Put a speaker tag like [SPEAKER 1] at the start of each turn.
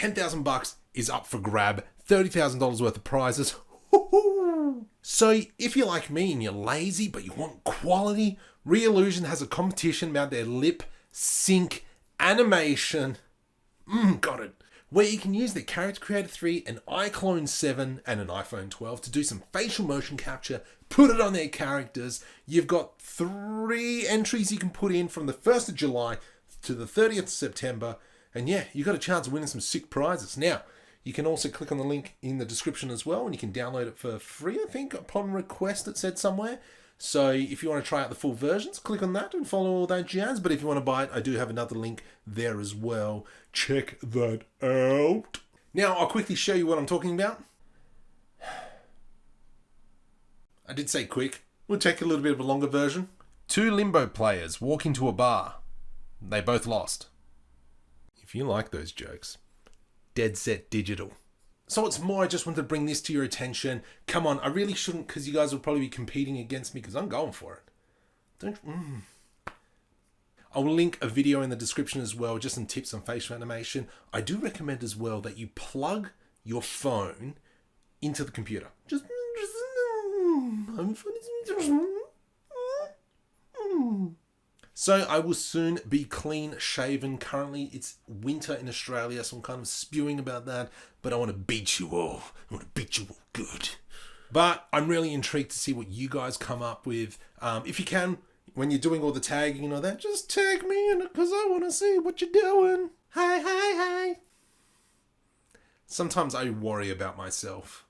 [SPEAKER 1] $10,000 is up for grab. $30,000 worth of prizes. So if you're like me and you're lazy but you want quality, Reallusion has a competition about their lip sync animation. Got it. Where you can use their Character Creator 3, an iClone 7 and an iPhone 12 to do some facial motion capture, put it on their characters. You've got 3 entries you can put in from the 1st of July to the 30th of September. And yeah, you got a chance of winning some sick prizes. Now, you can also click on the link in the description as well, and you can download it for free, I think, upon request, it said somewhere. So if you want to try out the full versions, click on that and follow all that jazz. But if you want to buy it, I do have another link there as well. Check that out. Now, I'll quickly show you what I'm talking about. I did say quick. We'll take a little bit of a longer version. 2 Limbo players walk into a bar. They both lost. If you like those jokes, Dead Set Digital. So what's more, I just wanted to bring this to your attention. Come on, I really shouldn't, because you guys will probably be competing against me, because I'm going for it. I'll link a video in the description as well, just some tips on facial animation. I do recommend as well that you plug your phone into the computer. So I will soon be clean shaven. Currently it's winter in Australia, so I'm kind of spewing about that, but I want to beat you all. I want to beat you all good. But I'm really intrigued to see what you guys come up with. If you can, when you're doing all the tagging and all that, just tag me in it, because I want to see what you're doing. Hey. Sometimes I worry about myself.